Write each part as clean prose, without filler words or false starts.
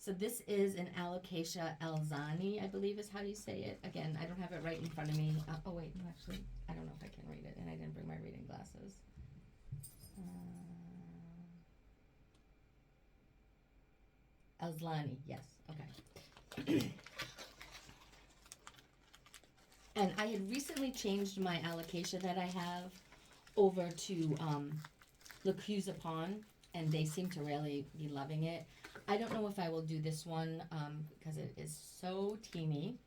So this is an Alocasia alzani, I believe is how you say it. Again, I don't have it right in front of me. Oh wait, no, actually, I don't know if I can read it, and I didn't bring my reading glasses. Alzani, yes, okay. And I had recently changed my Alocasia that I have over to Lacusa Pond, and they seem to really be loving it. I don't know if I will do this one because it is so teeny.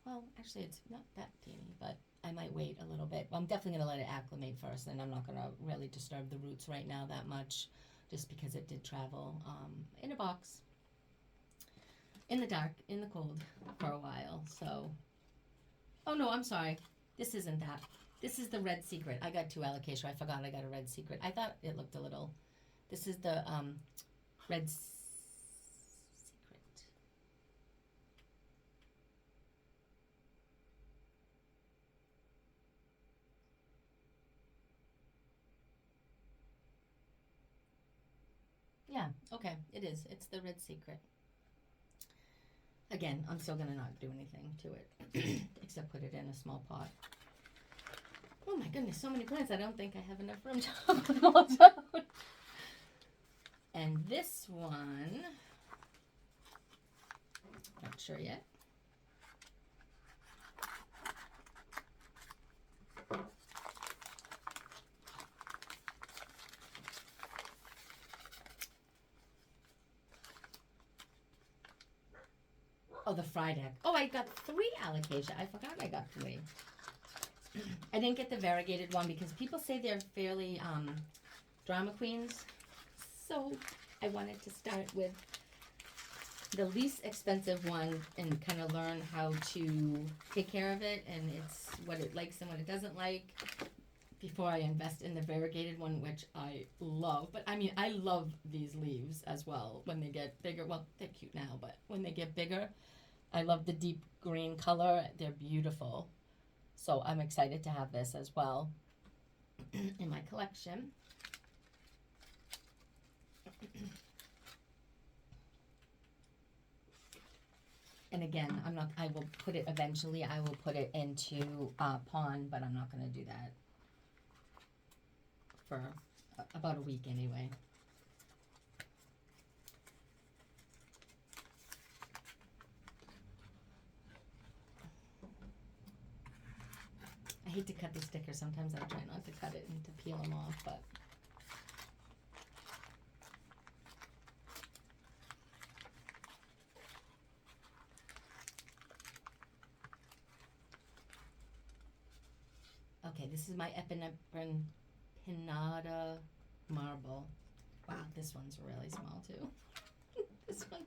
Well, actually, it's not that teeny, but I might wait a little bit. I'm definitely going to let it acclimate first, and I'm not going to really disturb the roots right now that much, just because it did travel in a box, in the dark, in the cold, for a while. So, oh no, I'm sorry. This isn't that. This is the Red Secret. I got two Alocasia. I forgot I got a Red Secret. I thought it looked a little. This is the Red Secret. Yeah, okay, it is. It's the Red Secret. Again, I'm still going to not do anything to it, except put it in a small pot. Oh my goodness, so many plants. I don't think I have enough room to put them all down. And this one, not sure yet. Oh, the fried egg. Oh, I got 3 Alocasia. I forgot I got 3. I didn't get the variegated one because people say they're fairly drama queens. So I wanted to start with the least expensive one and kind of learn how to take care of it and it's what it likes and what it doesn't like before I invest in the variegated one, which I love. But I mean, I love these leaves as well when they get bigger. Well, they're cute now, but when they get bigger, I love the deep green color. They're beautiful. So I'm excited to have this as well in my collection. And again, I will put it eventually. I will put it into pond, but I'm not going to do that for about a week anyway. I hate to cut the sticker. Sometimes I try not to cut it and to peel them off, but okay, this is my epinephrine pinata marble. Wow, this one's really small too. This one's...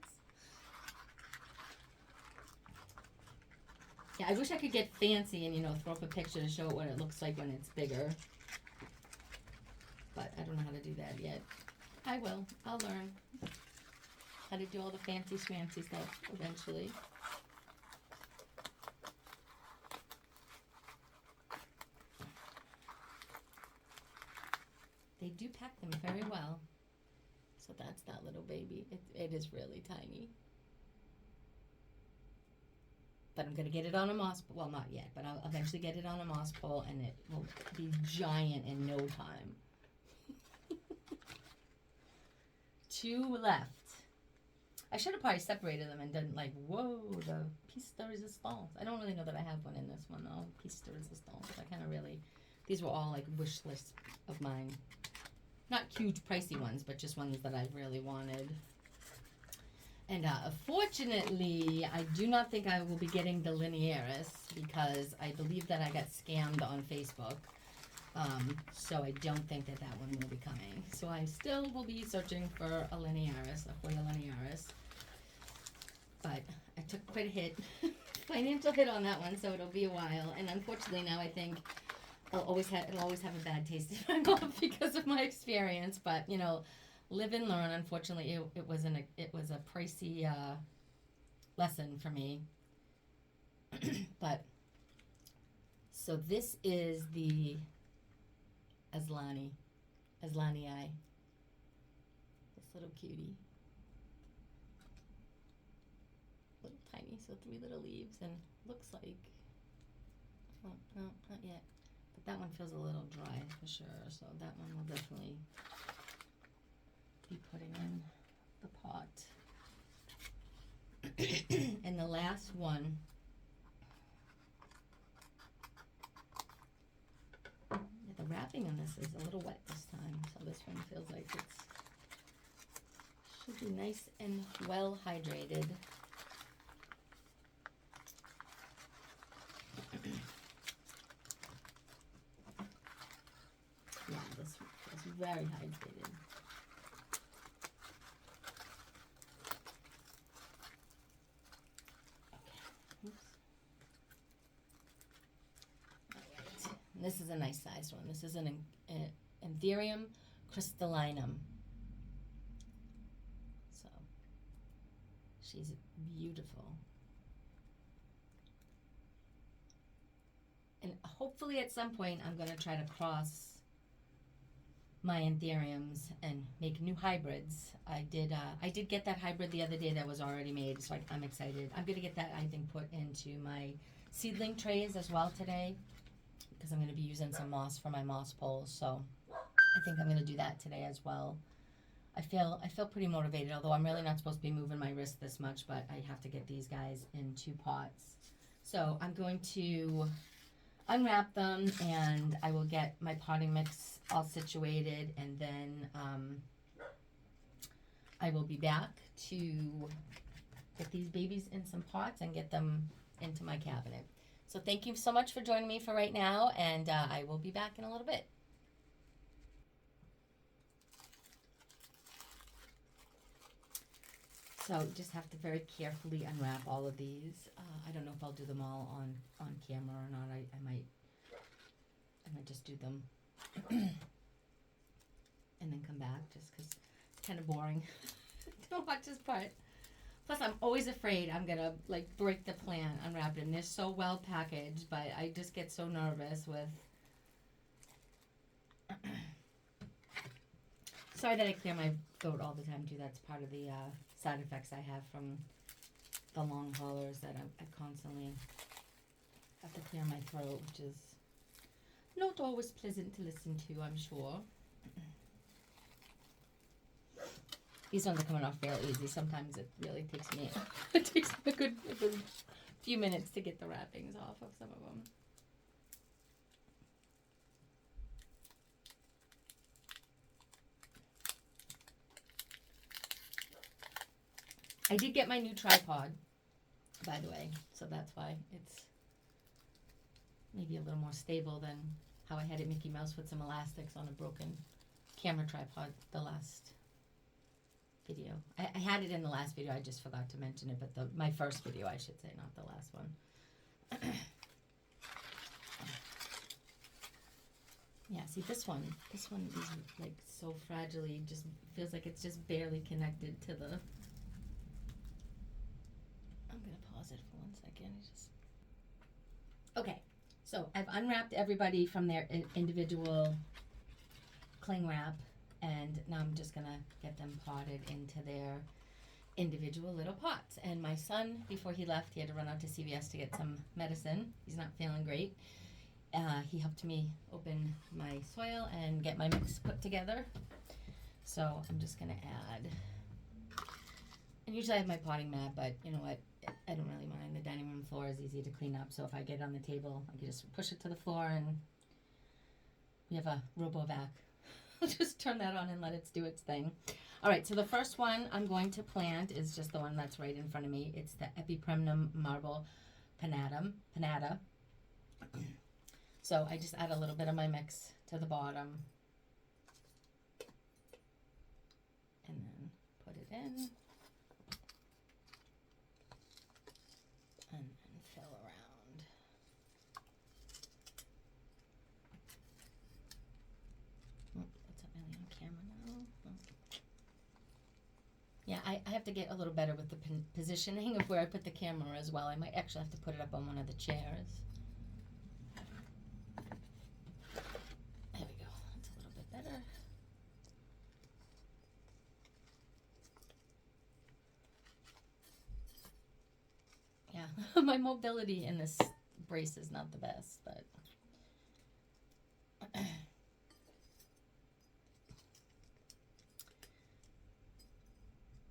Yeah, I wish I could get fancy and, throw up a picture to show what it looks like when it's bigger. But I don't know how to do that yet. I will. I'll learn how to do all the fancy schmancy stuff eventually. They do pack them very well. So that's that little baby. It is really tiny. But I'm going to get it on a moss pole. Well, not yet, but I'll eventually get it on a moss pole and it will be giant in no time. 2 left. I should have probably separated them and done like, whoa, the piece de resistance. I don't really know that I have one in this one though. Piece de resistance. I kind of really, these were all like wish lists of mine. Not huge pricey ones, but just ones that I've really wanted. And fortunately, I do not think I will be getting the linearis because I believe that I got scammed on Facebook. So I don't think that one will be coming. So I still will be searching for a linearis, a Hoya linearis. But I took quite a hit, financial hit on that one, so it'll be a while. And unfortunately now I think it'll always have a bad taste in my mouth because of my experience. But live and learn. Unfortunately, it was a pricey lesson for me. But so this is the Aslanii. This little cutie. So 3 little leaves, and looks like, oh, no, not yet. But that one feels a little dry for sure, so that one will definitely be putting in the pot. And the last one, the wrapping on this is a little wet this time, so this one feels like it's should be nice and well hydrated. Yeah, this feels very hydrated. Okay. Oops. All right. And this is a nice sized one. This is an Anthurium crystallinum. So she's beautiful. And hopefully at some point I'm going to try to cross my anthuriums and make new hybrids. I did get that hybrid the other day that was already made, so I'm excited. I'm going to get that, I think, put into my seedling trays as well today, because I'm going to be using some moss for my moss poles, so I think I'm going to do that today as well. I feel pretty motivated, although I'm really not supposed to be moving my wrist this much, but I have to get these guys into pots. So I'm going to unwrap them, and I will get my potting mix all situated, and then I will be back to get these babies in some pots and get them into my cabinet. So thank you so much for joining me for right now, and I will be back in a little bit. So just have to very carefully unwrap all of these. I don't know if I'll do them all on camera or not. I might just do them and then come back, just because it's kind of boring to watch this part. Plus, I'm always afraid I'm gonna like break the plant unwrapped, and they're so well packaged, but I just get so nervous with. Sorry that I clear my throat all the time too. That's part of the side effects I have from the long haulers, that I constantly have to clear my throat, which is not always pleasant to listen to, I'm sure. These ones are coming off fairly easy. Sometimes it really takes me it takes a good few minutes to get the wrappings off of some of them. I did get my new tripod, by the way, so that's why it's maybe a little more stable than how I had it Mickey Mouse with some elastics on a broken camera tripod the last video. I had it in the last video, I just forgot to mention it, but my first video, I should say, not the last one. Yeah, see this one is like so fragile, just feels like it's just barely connected to the. I'm gonna pause it for 1 second. Okay, so I've unwrapped everybody from their individual cling wrap, and now I'm just gonna get them potted into their individual little pots. And my son, before he left, he had to run out to CVS to get some medicine. He's not feeling great. He helped me open my soil and get my mix put together. So I'm just gonna add, and usually I have my potting mat, but you know what, I don't really mind. The dining room floor is easy to clean up, so if I get it on the table, I can just push it to the floor, and we have a RoboVac. I'll just turn that on and let it do its thing. All right, so the first one I'm going to plant is just the one that's right in front of me. It's the Epipremnum marble pinnata. So I just add a little bit of my mix to the bottom, and then put it in, and then fill around. Oh, that's not really on camera now. Oh. Yeah, I have to get a little better with the positioning of where I put the camera as well. I might actually have to put it up on one of the chairs. There we go. That's a little bit better. my mobility in this brace is not the best, but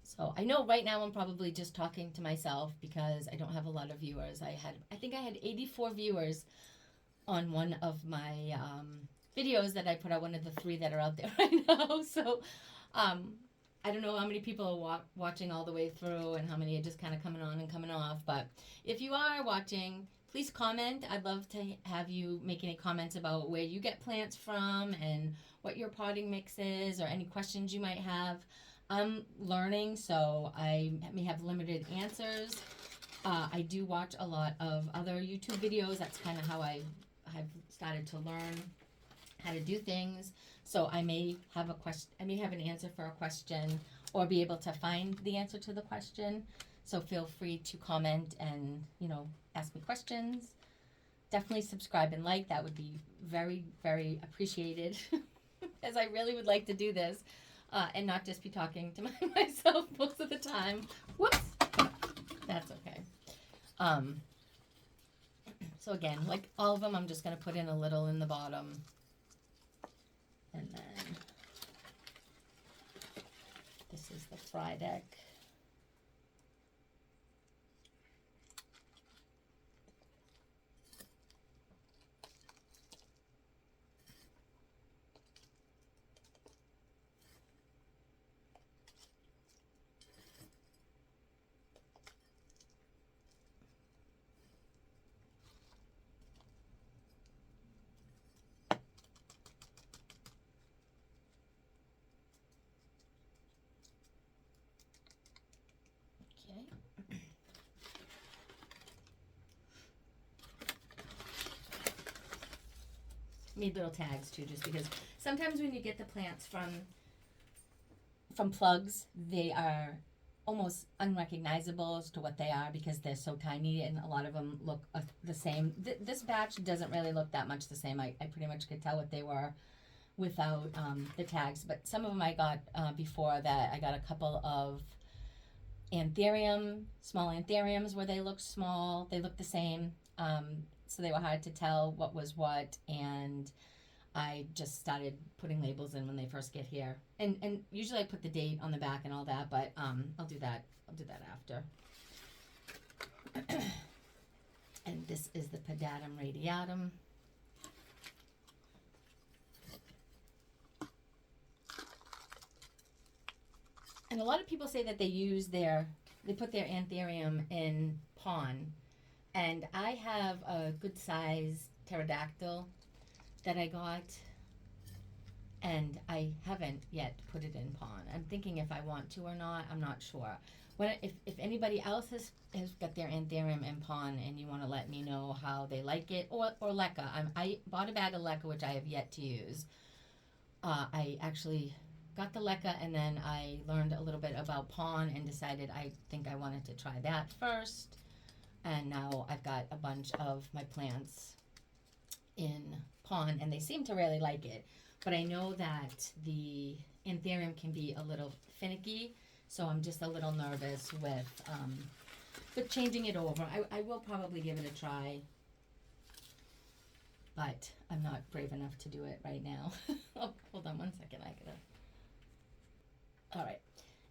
so I know right now I'm probably just talking to myself because I don't have a lot of viewers. I think I had 84 viewers on one of my videos that I put out, one of the 3 that are out there right now. So I don't know how many people are watching all the way through and how many are just kind of coming on and coming off. But if you are watching, please comment. I'd love to have you make any comments about where you get plants from and what your potting mix is, or any questions you might have. I'm learning, so I may have limited answers. I do watch a lot of other YouTube videos. That's kind of how I've started to learn how to do things. So I may have an answer for a question, or be able to find the answer to the question. So feel free to comment and, ask me questions. Definitely subscribe and like. That would be very, very appreciated, as I really would like to do this and not just be talking to myself most of the time. Whoops. That's okay. So again, like all of them, I'm just going to put in a little in the bottom. And then this is the fry deck. Okay. Made little tags too, just because sometimes when you get the plants from plugs, they are almost unrecognizable as to what they are because they're so tiny, and a lot of them look the same. This batch doesn't really look that much the same. I pretty much could tell what they were without the tags, but some of them I got before that. I got a couple of small anthuriums where they looked small. They looked the same, so they were hard to tell what was what, and I just started putting labels in when they first get here. And usually I put the date on the back and all that, but I'll do that after. And this is the Pedatum radiatum. And a lot of people say that they put their anthurium in pon. And I have a good size pterodactyl that I got, and I haven't yet put it in pon. I'm thinking if I want to or not. I'm not sure. If anybody else has got their anthurium in pon and you want to let me know how they like it, or leca. I bought a bag of leca, which I have yet to use. I actually got the leca, and then I learned a little bit about pon and decided I think I wanted to try that first. And now I've got a bunch of my plants in pon, and they seem to really like it. But I know that the anthurium can be a little finicky, so I'm just a little nervous with changing it over. I will probably give it a try, but I'm not brave enough to do it right now. Oh, hold on one second. All right.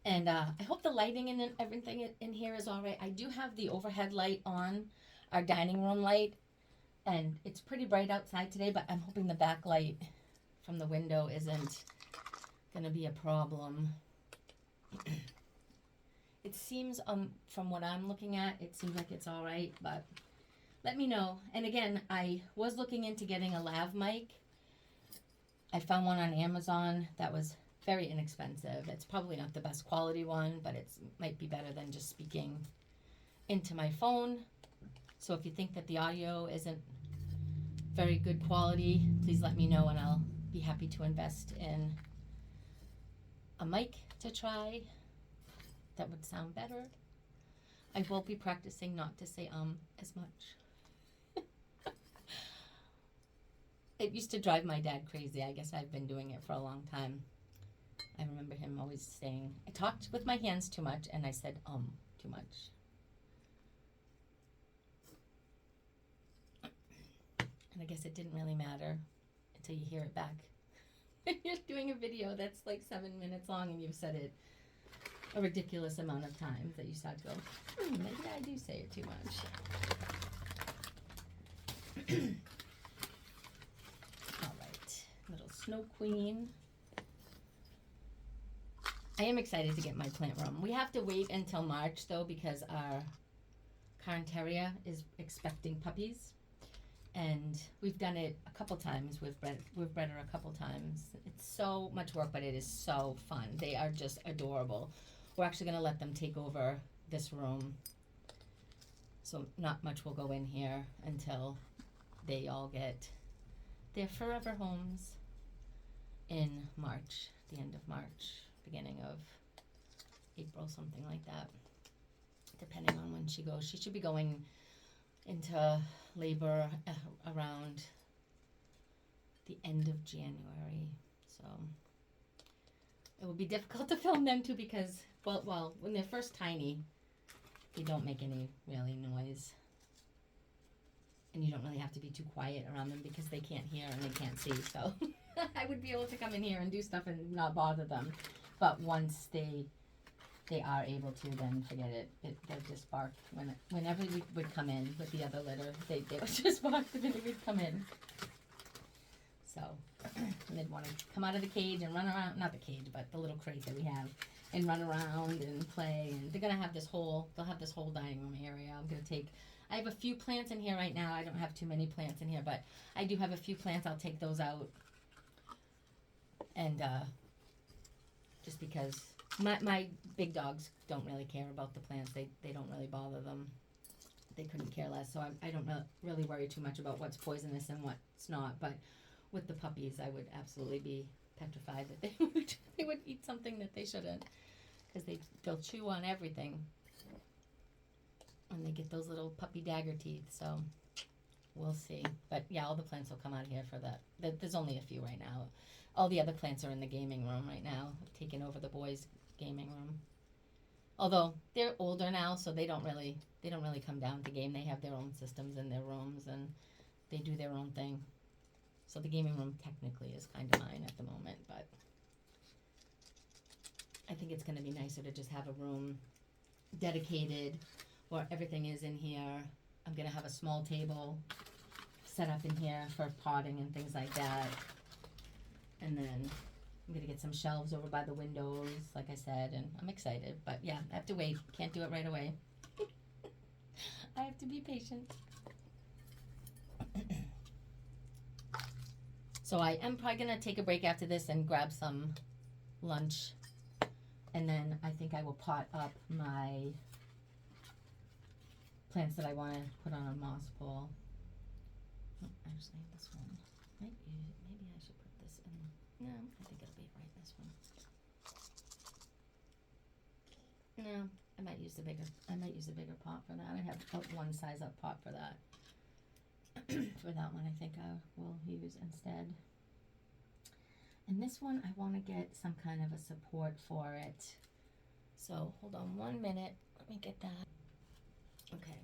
And I hope the lighting and everything in here is all right. I do have the overhead light on, our dining room light, and it's pretty bright outside today, but I'm hoping the backlight from the window isn't going to be a problem. It seems, from what I'm looking at, it seems like it's all right, but let me know. And again, I was looking into getting a lav mic. I found one on Amazon that was very inexpensive. It's probably not the best quality one, but it might be better than just speaking into my phone. So if you think that the audio isn't very good quality, please let me know and I'll be happy to invest in a mic to try that would sound better. I will be practicing not to say as much. It used to drive my dad crazy. I guess I've been doing it for a long time. I remember him always saying, I talked with my hands too much, and I said, too much. And I guess it didn't really matter until you hear it back. You're doing a video that's like 7 minutes long and you've said it a ridiculous amount of times that you start to go, maybe I do say it too much. All right, little Snow Queen. I am excited to get my plant room. We have to wait until March though because our Cairn Terrier is expecting puppies. And we've done it a couple times. We've bred her a couple times. It's so much work, but it is so fun. They are just adorable. We're actually going to let them take over this room. So not much will go in here until they all get their forever homes in March, the end of March, beginning of April, something like that, depending on when she goes. She should be going into labor around the end of January, so it will be difficult to film them too because, well, when they're first tiny, they don't make any really noise, and you don't really have to be too quiet around them because they can't hear and they can't see. So I would be able to come in here and do stuff and not bother them, but once they are able to, then forget it. They'll just bark. Whenever we would come in with the other litter, they would just bark the minute we'd come in. So, and they'd want to come out of the cage and run around, not the cage, but the little crate that we have, and run around and play. And they'll have this whole dining room area. I have a few plants in here right now. I don't have too many plants in here, but I do have a few plants. I'll take those out. And, just because my big dogs don't really care about the plants. They don't really bother them. They couldn't care less. So I don't really worry too much about what's poisonous and what's not. But with the puppies, I would absolutely be petrified that they would eat something that they shouldn't, because they'll chew on everything. And they get those little puppy dagger teeth. So we'll see. But yeah, all the plants will come out of here for that. There's only a few right now. All the other plants are in the gaming room right now. I've taken over the boys' gaming room. Although they're older now, so they don't really come down to game. They have their own systems in their rooms and they do their own thing. So the gaming room technically is kind of mine at the moment, but I think it's going to be nicer to just have a room dedicated where everything is in here. I'm going to have a small table set up in here for potting and things like that. And then I'm going to get some shelves over by the windows, like I said, and I'm excited. But yeah, I have to wait. Can't do it right away. I have to be patient. So I am probably going to take a break after this and grab some lunch. And then I think I will pot up my plants that I want to put on a moss pole. Oh, actually, this one. Maybe I should put this in. No, I think it'll be right, this one. No, I might use the bigger pot for that. I have one size up pot for that. For that one, I think I will use instead. And this one, I want to get some kind of a support for it. So hold on 1 minute. Let me get that. Okay.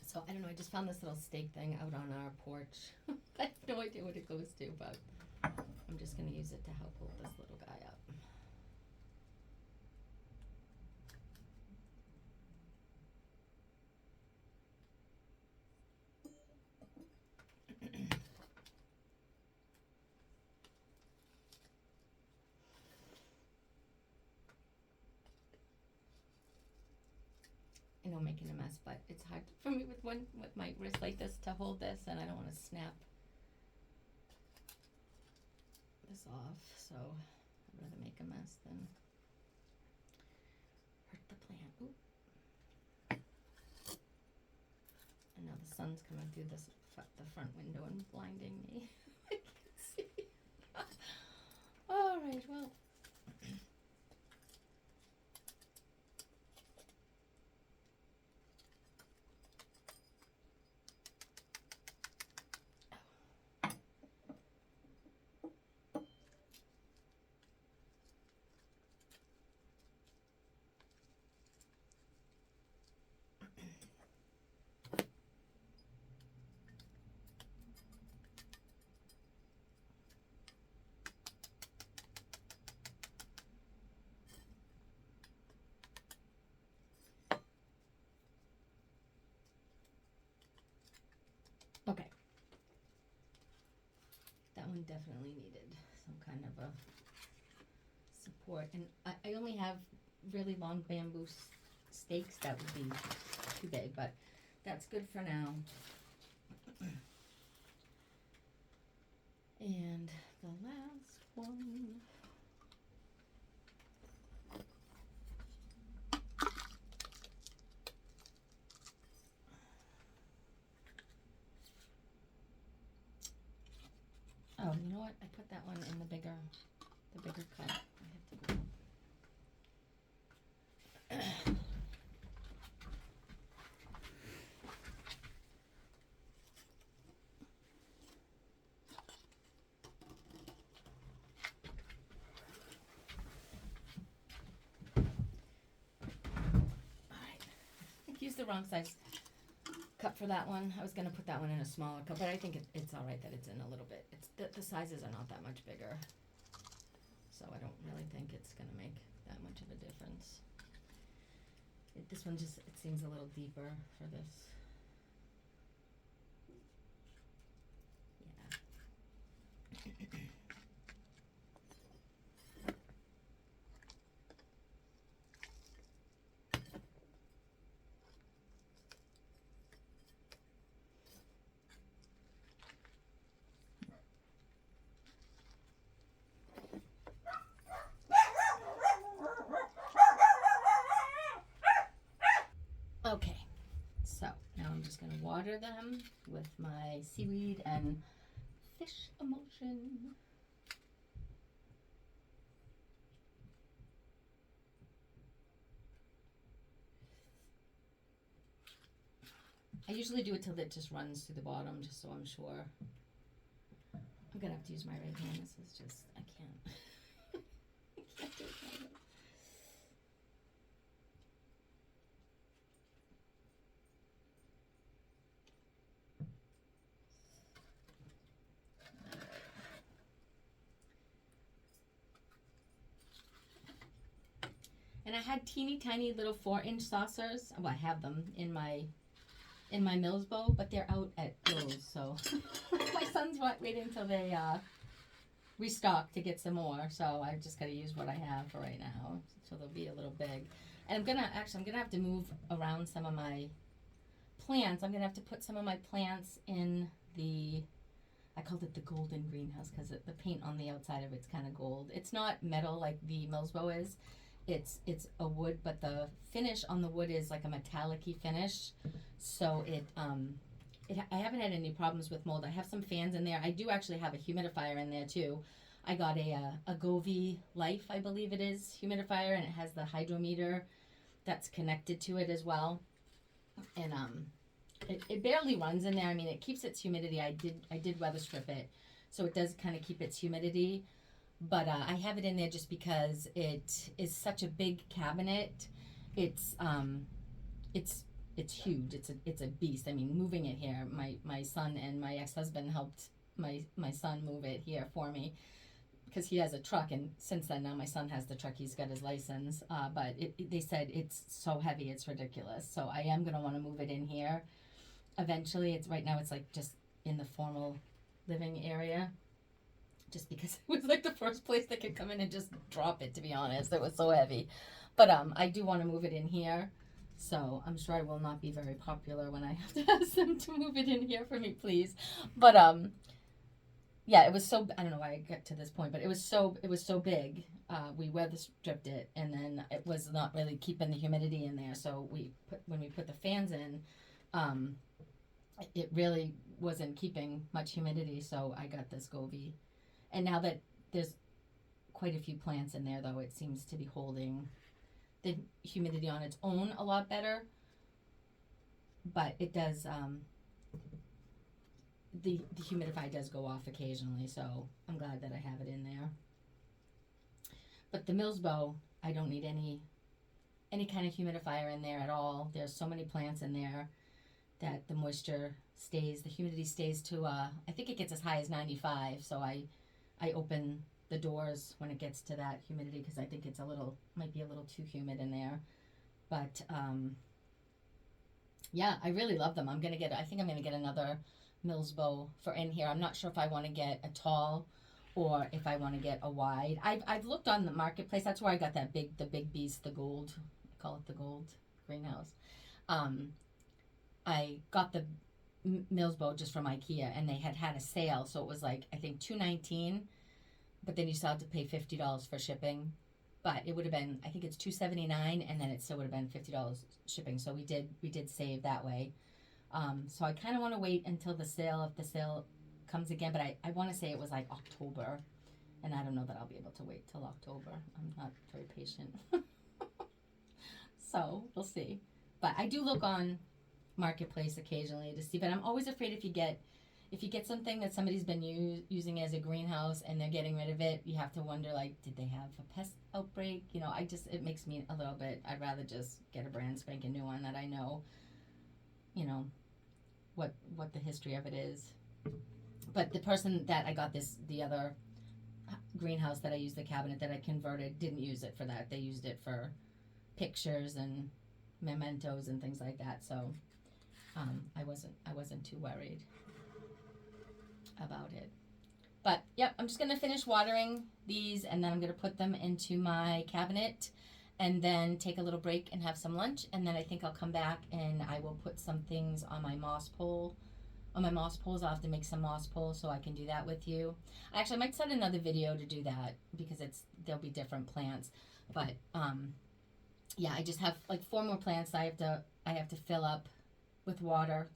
So I don't know. I just found this little stake thing out on our porch. I have no idea what it goes to, but I'm just going to use it to help hold this little guy up. I know I'm making a mess, but it's hard for me with my wrist like this to hold this, and I don't want to snap this off, so I'd rather make a mess than hurt the plant. Oop. And now the sun's coming through the front window and blinding me. I can't see. All right, well. definitely needed some kind of a support. And I only have really long bamboo stakes that would be too big, but that's good for now. And the last one. Oh, you know what? I put that one in the bigger cup. I have to go. Use the wrong size cup for that one. I was going to put that one in a smaller cup, but I think it's all right that it's in a little bit. It's the sizes are not that much bigger, so I don't really think it's going to make that much of a difference. This one just, it seems a little deeper for this. Yeah. Okay, so now I'm just going to water them with my seaweed and fish emulsion. I usually do it till it just runs to the bottom, just so I'm sure. I'm going to have to use my right hand. This is just, I can't. I can't do it. And I had teeny tiny little 4-inch saucers. Well, I have them in my Mills bowl, but they're out at Lowe's, so my son's waiting until they restock to get some more. So I just got to use what I have for right now. So they'll be a little big. And I'm gonna have to move around some of my plants. I'm gonna have to put some of my plants in I called it the golden greenhouse because the paint on the outside of it's kind of gold. It's not metal like the Mills bow is. It's a wood, but the finish on the wood is like a metallic-y finish. So I haven't had any problems with mold. I have some fans in there. I do actually have a humidifier in there too. I got a Govee Life, I believe it is, humidifier, and it has the hydrometer that's connected to it as well. And it barely runs in there. I mean, it keeps its humidity. I did weather strip it, so it does kind of keep its humidity. But I have it in there just because it is such a big cabinet. It's huge. It's a beast. I mean, moving it here, my son and my ex-husband helped my son move it here for me because he has a truck, and since then now my son has the truck. He's got his license. But they said it's so heavy, it's ridiculous. So I am gonna want to move it in here eventually. Right now it's like just in the formal living area. Just because it was like the first place they could come in and just drop it, to be honest. It was so heavy. But I do want to move it in here. So I'm sure I will not be very popular when I have to ask them to move it in here for me, please. But yeah, it was so, I don't know why I got to this point, but it was so big. We weather stripped it, and then it was not really keeping the humidity in there. So when we put the fans in, it really wasn't keeping much humidity. So I got this Govee. And now that there's quite a few plants in there, though, it seems to be holding the humidity on its own a lot better. But it does, the humidifier does go off occasionally, so I'm glad that I have it in there. But the Mills bow, I don't need any kind of humidifier in there at all. There's so many plants in there that the moisture stays, the humidity stays to, I think it gets as high as 95, so I open the doors when it gets to that humidity because I think it's might be a little too humid in there. But yeah, I really love them. I think I'm gonna get another Mills bow for in here. I'm not sure if I want to get a tall or if I want to get a wide. I've looked on the marketplace. That's where I got the big beast, the gold. I call it the gold greenhouse. I got the Mills boat just from IKEA, and they had a sale, so it was like I think $219, but then you still have to pay $50 for shipping. But it would have been, I think it's $279, and then it still would have been $50 shipping. So we did save that way. So I kind of want to wait until the sale, if the sale comes again. But I want to say it was like October, and I don't know that I'll be able to wait till October. I'm not very patient. So we'll see. But I do look on marketplace occasionally to see. But I'm always afraid if you get something that somebody's been using as a greenhouse and they're getting rid of it, you have to wonder, like, did they have a pest outbreak? You know, it makes me a little bit, I'd rather just get a brand spanking new one that I know, you know, what the history of it is. But the person that I got the other greenhouse that I used, the cabinet that I converted, didn't use it for that. They used it for pictures and mementos and things like that. So I wasn't too worried about it. But yep, I'm just gonna finish watering these, and then I'm gonna put them into my cabinet, and then take a little break and have some lunch, and then I think I'll come back and I will put some things on my moss pole. On my moss poles, I'll have to make some moss poles so I can do that with you. Actually, I might set another video to do that because there'll be different plants. But yeah, I just have like 4 more plants I have to fill up with water.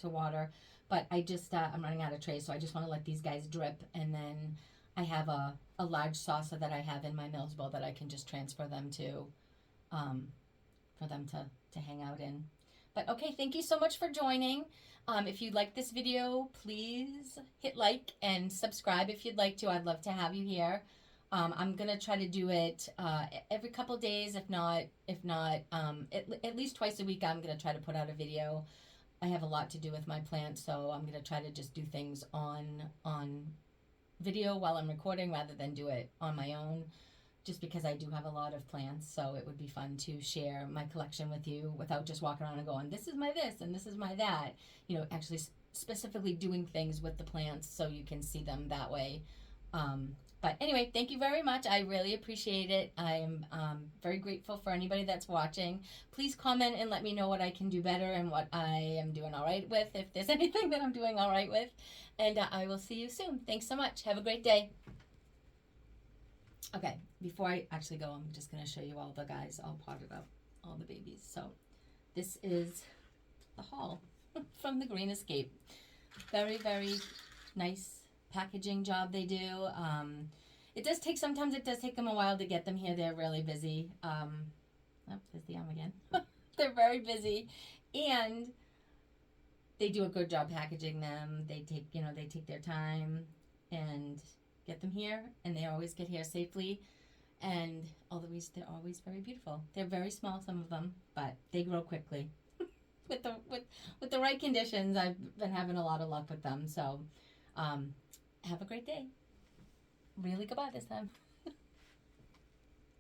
But I just I'm running out of trays, so I just want to let these guys drip, and then I have a large saucer that I have in my Mills bowl that I can just transfer them to, for them to hang out in. But okay, thank you so much for joining. If you like this video, please hit like and subscribe if you'd like to. I'd love to have you here. I'm gonna try to do it every couple days, if not at least twice a week. I'm gonna try to put out a video. I have a lot to do with my plants, so I'm gonna try to just do things on video while I'm recording rather than do it on my own, just because I do have a lot of plants. So it would be fun to share my collection with you without just walking around and going, this is my this and this is my that. You know, actually specifically doing things with the plants so you can see them that way. But anyway, thank you very much. I really appreciate it. I'm very grateful for anybody that's watching. Please comment and let me know what I can do better and what I am doing all right with, if there's anything that I'm doing all right with. And I will see you soon. Thanks so much. Have a great day. Okay, before I actually go, I'm just going to show you all the guys all potted up, all the babies. So this is the haul from the Green Escape. Very, very nice packaging job they do. Sometimes it does take them a while to get them here. They're really busy. Oh, there's the again. They're very busy, and they do a good job packaging them. They take their time and get them here, and they always get here safely. And they're always very beautiful. They're very small, some of them, but they grow quickly. with the right conditions, I've been having a lot of luck with them. So have a great day. Really goodbye this time.